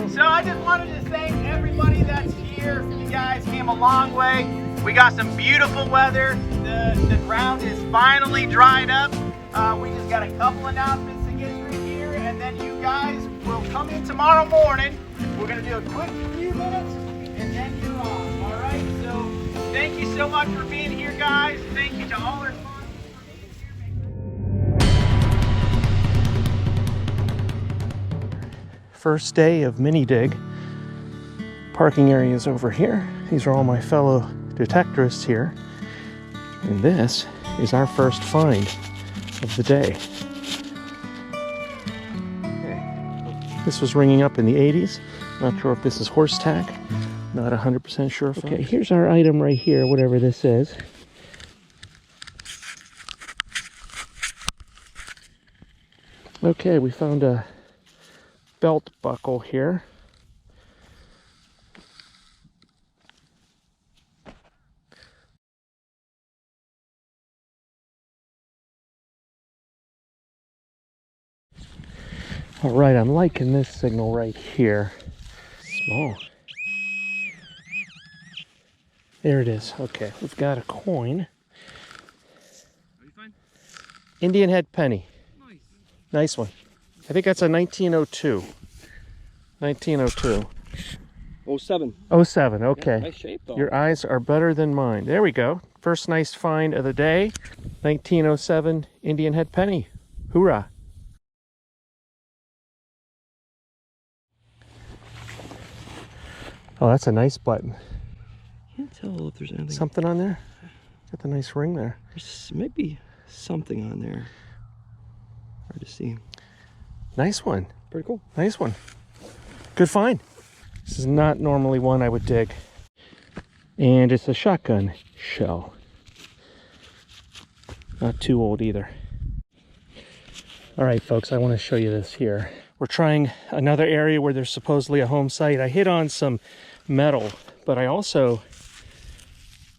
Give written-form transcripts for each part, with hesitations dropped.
So I just wanted to thank everybody that's here. You guys came a long way. We got some beautiful weather. The ground is finally dried up. We just got a couple announcements to get through here, and then you guys will come in tomorrow morning. We're gonna do a quick few minutes, and then you're on. All right. So thank you so much for being here, guys. Thank you to all our sponsors. First day of mini dig. Parking area is over here. These are all my fellow detectorists here. And this is our first find of the day. Okay. This was ringing up in the 80s. Not sure if this is horse tack. Not 100% sure. Okay, here's our item right here, whatever this is. Okay, we found a belt buckle here. All right, I'm liking this signal right here. Small. There it is. Okay, we've got a coin. What you find? Indian head penny. Nice. Nice one. I think that's a 1902. 1902. 07. 07, okay. Yeah, nice shape though. Your eyes are better than mine. There we go. First nice find of the day. 1907 Indian head penny. Hoorah. Oh, that's a nice button. Can't tell if there's anything. Something on there? Got the nice ring there. There's maybe something on there. Hard to see. Nice one. Pretty cool. Nice one. Good find. This is not normally one I would dig. And it's a shotgun shell. Not too old either. All right, folks, I want to show you this here. We're trying another area where there's supposedly a home site. I hit on some metal, but I also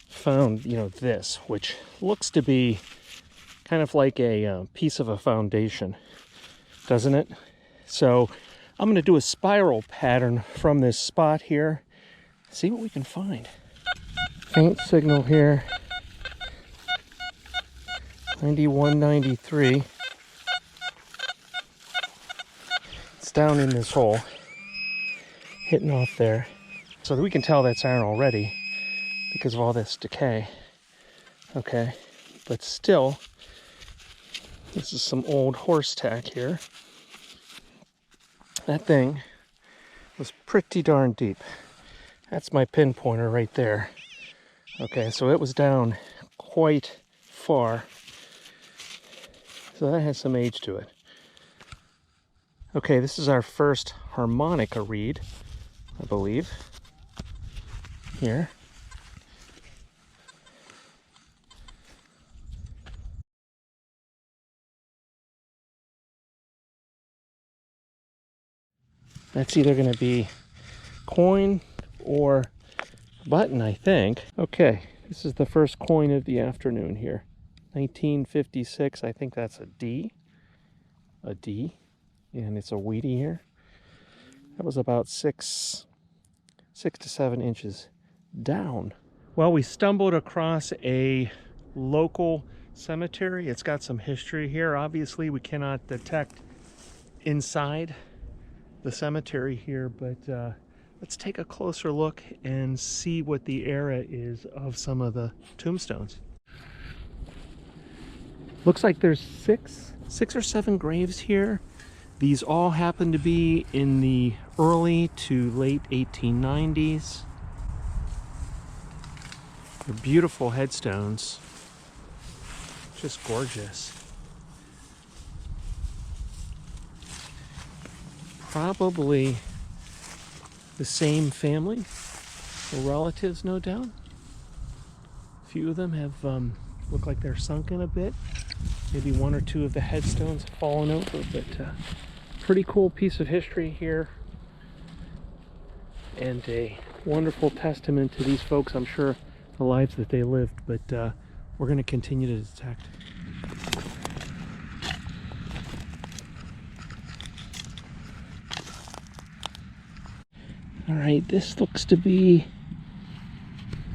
found, this, which looks to be kind of like a piece of a foundation, doesn't it? So I'm going to do a spiral pattern from this spot here. See what we can find. Faint signal here. 91, 93. It's down in this hole, hitting off there. So that we can tell that's iron already because of all this decay. Okay, but still, this is some old horse tack here. That thing was pretty darn deep. That's my pinpointer right there. Okay, so it was down quite far. So that has some age to it. Okay, this is our first harmonica reed, I believe. Here. That's either going to be coin or button, I think. Okay, this is the first coin of the afternoon here. 1956, I think that's a D. A D. And it's a weedy here. That was about 6 to 7 inches down. Well, we stumbled across a local cemetery. It's got some history here. Obviously, we cannot detect inside the cemetery here, but let's take a closer look and see what the era is of some of the tombstones. Looks like there's six or seven graves here. These all happen to be in the early to late 1890s. They're beautiful headstones. Just gorgeous. Probably the same family or relatives, no doubt. A few of them have look like they're sunken a bit. Maybe one or two of the headstones have fallen over, but pretty cool piece of history here. And a wonderful testament to these folks, I'm sure, the lives that they lived, but we're going to continue to detect. All right, this looks to be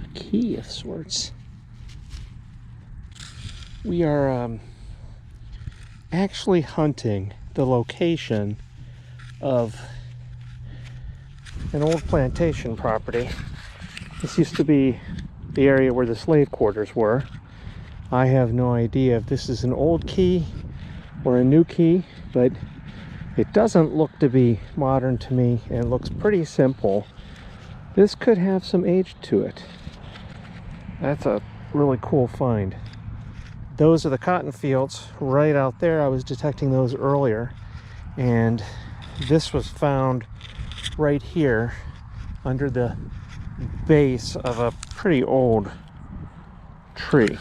a key of sorts. We are actually hunting the location of an old plantation property. This used to be the area where the slave quarters were. I have no idea if this is an old key or a new key, but it doesn't look to be modern to me, and it looks pretty simple. This could have some age to it. That's a really cool find. Those are the cotton fields right out there. I was detecting those earlier, and this was found right here under the base of a pretty old tree.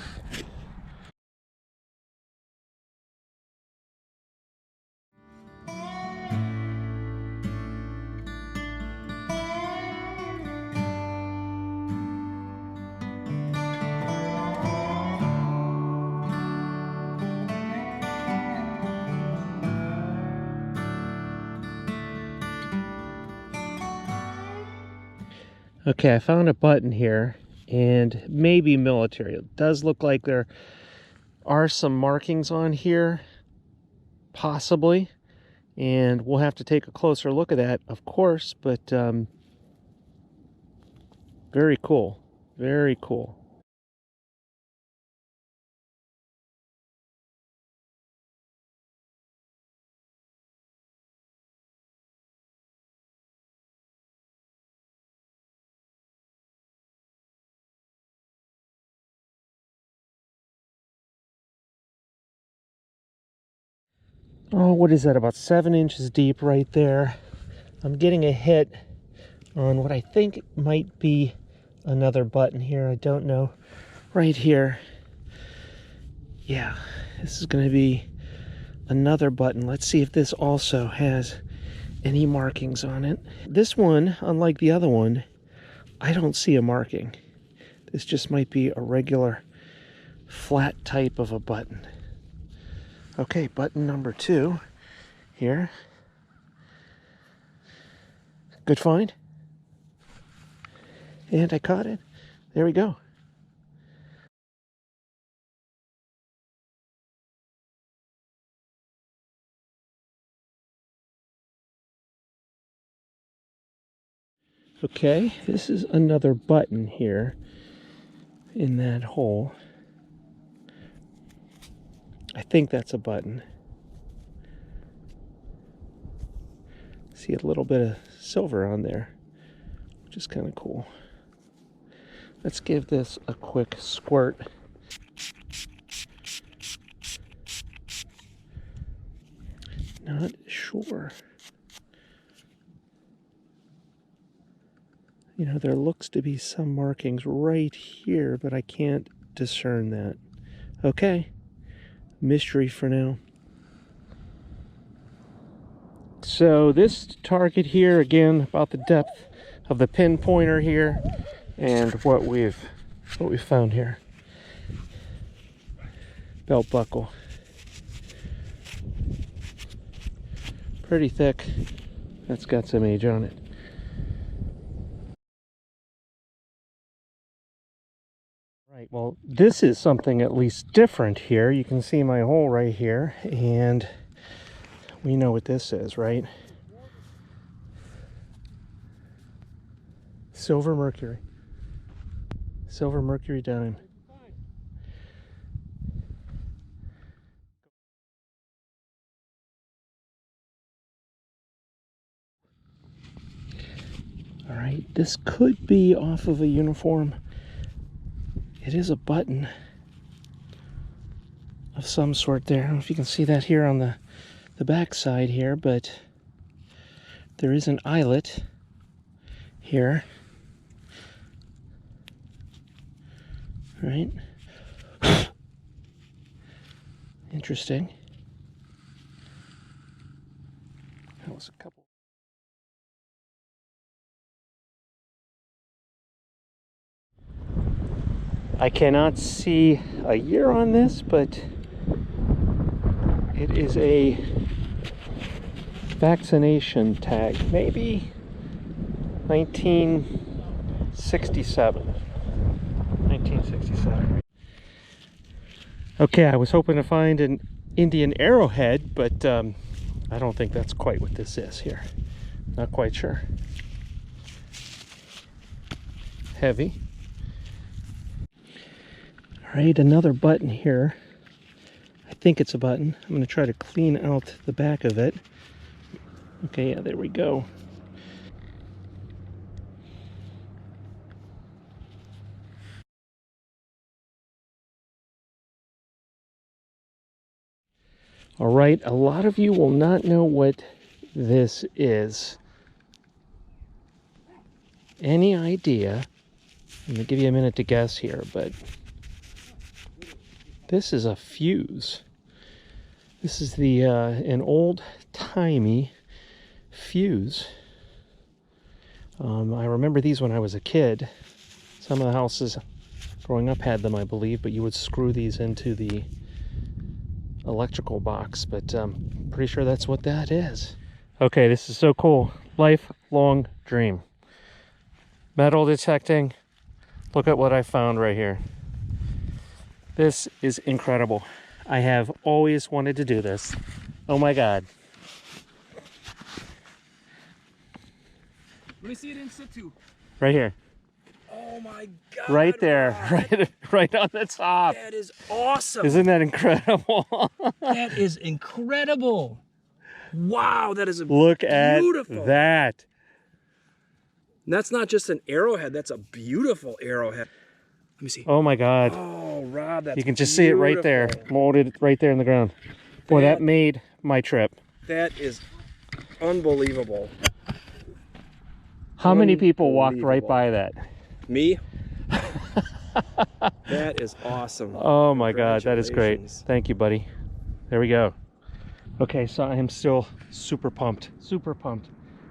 Okay, I found a button here, and maybe military. It does look like there are some markings on here, possibly, and we'll have to take a closer look at that, of course, but very cool. Very cool. Oh, what is that? About 7 inches deep right there. I'm getting a hit on what I think might be another button here. I don't know. Right here. Yeah, this is going to be another button. Let's see if this also has any markings on it. This one, unlike the other one, I don't see a marking. This just might be a regular flat type of a button. Okay, button number 2 here. Good find. And I caught it. There we go. Okay, this is another button here in that hole. I think that's a button. See a little bit of silver on there, which is kind of cool. Let's give this a quick squirt. Not sure. You know, there looks to be some markings right here, but I can't discern that. Okay, mystery for now. So this target here, again, about the depth of the pinpointer here, and what we've found here. Belt buckle. Pretty thick. That's got some age on it. Right, well, this is something at least different here. You can see my hole right here, and we know what this is, right? Silver mercury. Silver mercury dime. All right, this could be off of a uniform. It is a button of some sort there. I don't know if you can see that here on the back side here, but there is an eyelet here. Right? Interesting. That was a couple. I cannot see a year on this, but it is a vaccination tag. Maybe 1967. 1967. Okay, I was hoping to find an Indian arrowhead, but I don't think that's quite what this is here. Not quite sure. Heavy. All right, another button here. I think it's a button. I'm going to try to clean out the back of it. Okay, yeah, there we go. All right, a lot of you will not know what this is. Any idea? I'm going to give you a minute to guess here, but this is a fuse. This is the an old-timey fuse. I remember these when I was a kid. Some of the houses growing up had them, I believe, but you would screw these into the electrical box, but I'm pretty sure that's what that is. Okay, this is so cool. Lifelong dream. Metal detecting. Look at what I found right here. This is incredible. I have always wanted to do this. Oh my God. Let me see it in situ. Right here. Oh my God. Right there. Wow. Right on the top. That is awesome. Isn't that incredible? That is incredible. Wow, that is Look beautiful. at that. And that's not just an arrowhead, that's a beautiful arrowhead. Let me see. Oh my God. Oh, Rob, that's You can just see it right there, molded right there in the ground. Boy, that made my trip. That is unbelievable. How many people walked right by that? Me? That is awesome. Oh my God, that is great. Thank you, buddy. There we go. Okay, so I am still super pumped. Super pumped.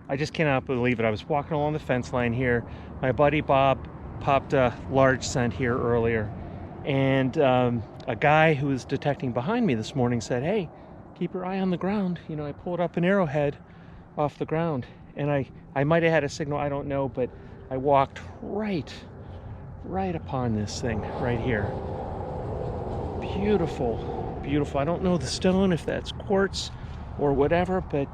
I just cannot believe it. I was walking along the fence line here. My buddy Bob popped a large scent here earlier. And a guy who was detecting behind me this morning said, hey, keep your eye on the ground. You know, I pulled up an arrowhead off the ground. And I might have had a signal, I don't know, but I walked right upon this thing right here. Beautiful, beautiful. I don't know the stone, if that's quartz or whatever, but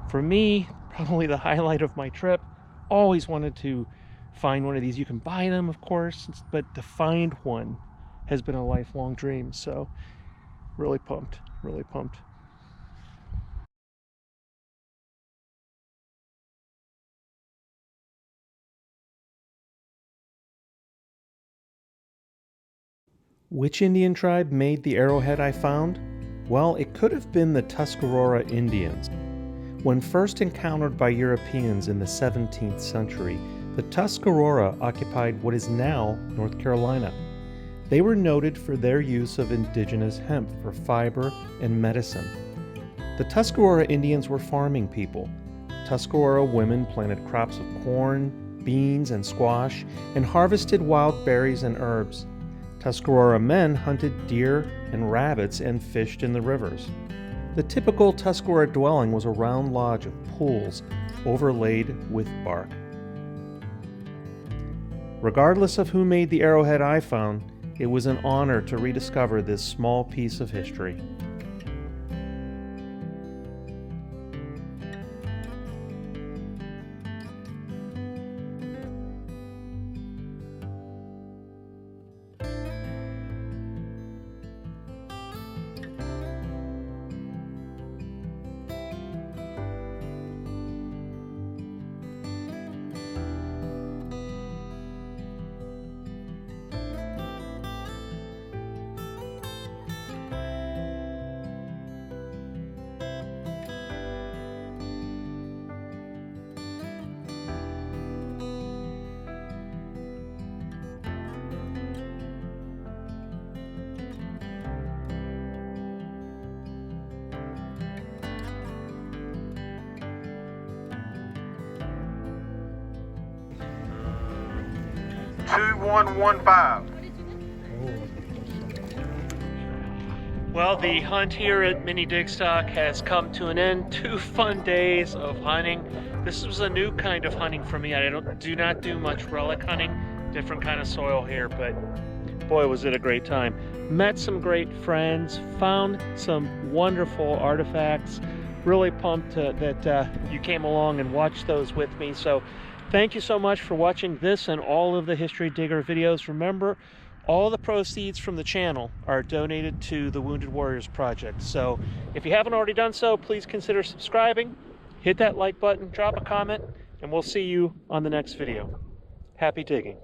for me, probably the highlight of my trip. Always wanted to find one of these. You can buy them, of course, but to find one has been a lifelong dream. So really pumped, really pumped. Which Indian tribe made the arrowhead I found? Well, it could have been the Tuscarora Indians. When first encountered by Europeans in the 17th century, the Tuscarora occupied what is now North Carolina. They were noted for their use of indigenous hemp for fiber and medicine. The Tuscarora Indians were farming people. Tuscarora women planted crops of corn, beans, and squash, and harvested wild berries and herbs. Tuscarora men hunted deer and rabbits and fished in the rivers. The typical Tuscarora dwelling was a round lodge of poles overlaid with bark. Regardless of who made the arrowhead I found, it was an honor to rediscover this small piece of history. Well, the hunt here at Mini Digstock has come to an end. 2 fun days of hunting. This was a new kind of hunting for me. I do not do much relic hunting, different kind of soil here, but boy, was it a great time. Met some great friends, found some wonderful artifacts. Really pumped that you came along and watched those with me. So thank you so much for watching this and all of the History Digger videos. Remember, all the proceeds from the channel are donated to the Wounded Warriors Project. So if you haven't already done so, please consider subscribing, hit that like button, drop a comment, and we'll see you on the next video. Happy digging.